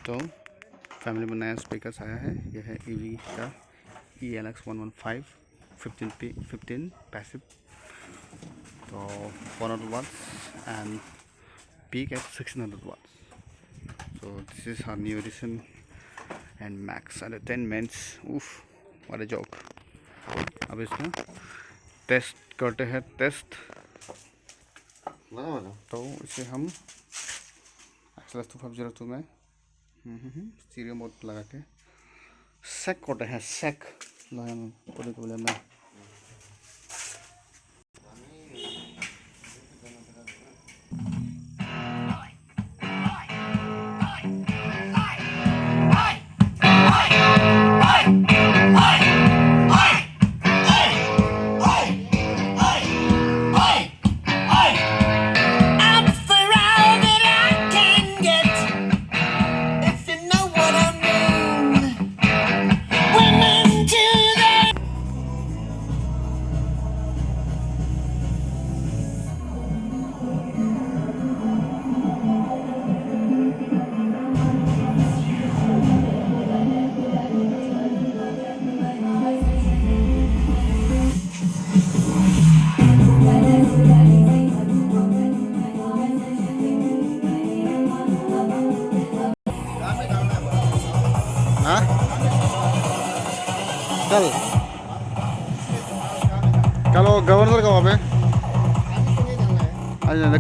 तो फैमिली में नया स्पीकर आया है। यह है ईवी का ELX 115 15 पैसिव, तो 400 watts and peak at 1600 watts. So this is our new edition and max and 10 mins. Oof, what a joke. अब इसमें टेस्ट करते हैं। तो इसे हम एक्सएलएस 2502 में स्टीरियो मोड लगा के सेक करते हैं। सेक बोले मैं चल चलो गवर्नर का वहाँ पे